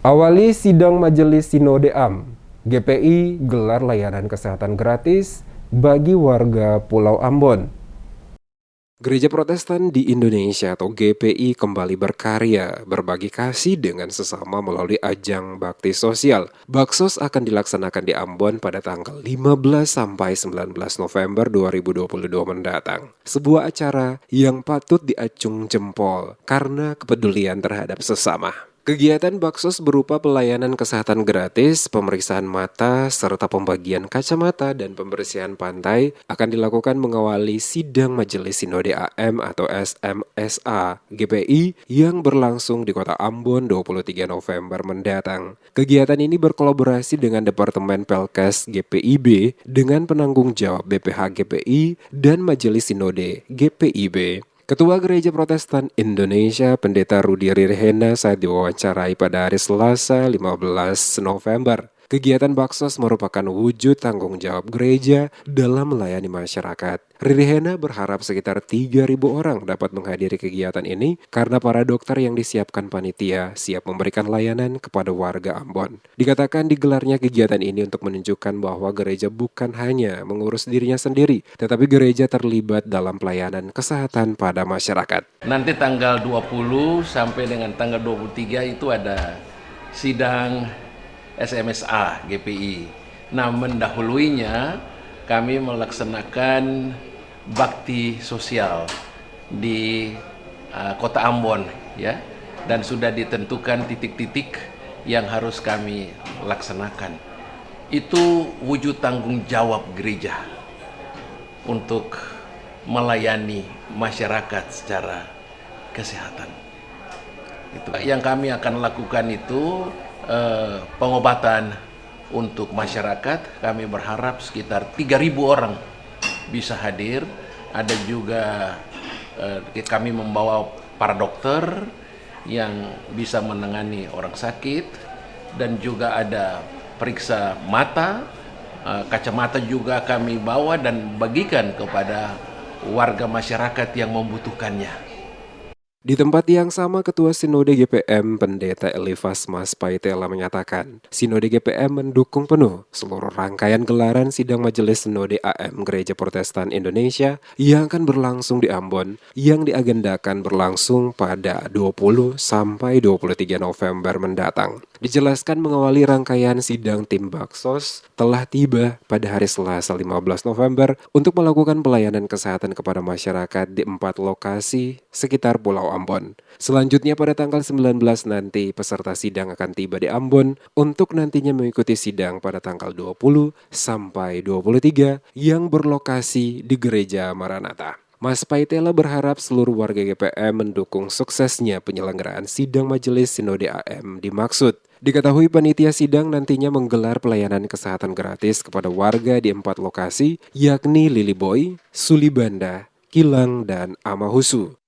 Awali sidang Majelis Sinode AM, GPI gelar layanan kesehatan gratis bagi warga Pulau Ambon. Gereja Protestan di Indonesia atau GPI kembali berkarya, berbagi kasih dengan sesama melalui ajang bakti sosial. Baksos akan dilaksanakan di Ambon pada tanggal 15 sampai 19 November 2022 mendatang. Sebuah acara yang patut diacung jempol karena kepedulian terhadap sesama. Kegiatan Baksos berupa pelayanan kesehatan gratis, pemeriksaan mata, serta pembagian kacamata dan pembersihan pantai akan dilakukan mengawali sidang Majelis Sinode AM atau SMSA GPI yang berlangsung di Kota Ambon 23 November mendatang. Kegiatan ini berkolaborasi dengan Departemen Pelkes GPIB dengan penanggung jawab BPH GPI dan Majelis Sinode GPIB. Ketua Gereja Protestan Indonesia, Pendeta Rudi Rirhena saat diwawancarai pada hari Selasa 15 November. Kegiatan Baksos merupakan wujud tanggung jawab gereja dalam melayani masyarakat. Rirhena berharap sekitar 3.000 orang dapat menghadiri kegiatan ini karena para dokter yang disiapkan panitia siap memberikan layanan kepada warga Ambon. Dikatakan digelarnya kegiatan ini untuk menunjukkan bahwa gereja bukan hanya mengurus dirinya sendiri, tetapi gereja terlibat dalam pelayanan kesehatan pada masyarakat. Nanti tanggal 20 sampai dengan tanggal 23 itu ada sidang SMSA GPI. Nah, mendahuluinya kami melaksanakan bakti sosial di Kota Ambon, ya, dan sudah ditentukan titik-titik yang harus kami laksanakan. Itu wujud tanggung jawab gereja untuk melayani masyarakat secara kesehatan. Itu yang kami akan lakukan itu pengobatan untuk masyarakat. Kami berharap sekitar 3.000 orang bisa hadir. Ada juga kami membawa para dokter yang bisa menangani orang sakit, dan juga ada periksa mata, kacamata juga kami bawa dan bagikan kepada warga masyarakat yang membutuhkannya. Di tempat yang sama, Ketua Sinode GPM Pendeta Elifas Mas Paitela menyatakan, Sinode GPM mendukung penuh seluruh rangkaian gelaran sidang Majelis Sinode AM Gereja Protestan Indonesia yang akan berlangsung di Ambon, yang diagendakan berlangsung pada 20 sampai 23 November mendatang. Dijelaskan mengawali rangkaian sidang tim Baksos telah tiba pada hari Selasa 15 November untuk melakukan pelayanan kesehatan kepada masyarakat di 4 lokasi sekitar Pulau Ambon. Selanjutnya pada tanggal 19 nanti peserta sidang akan tiba di Ambon untuk nantinya mengikuti sidang pada tanggal 20 sampai 23 yang berlokasi di Gereja Maranatha. Mas Paitela berharap seluruh warga GPM mendukung suksesnya penyelenggaraan sidang Majelis Sinode AM dimaksud. Diketahui panitia sidang nantinya menggelar pelayanan kesehatan gratis kepada warga di 4 lokasi, yakni Liliboy, Sulibanda, Kilang, dan Amahusu.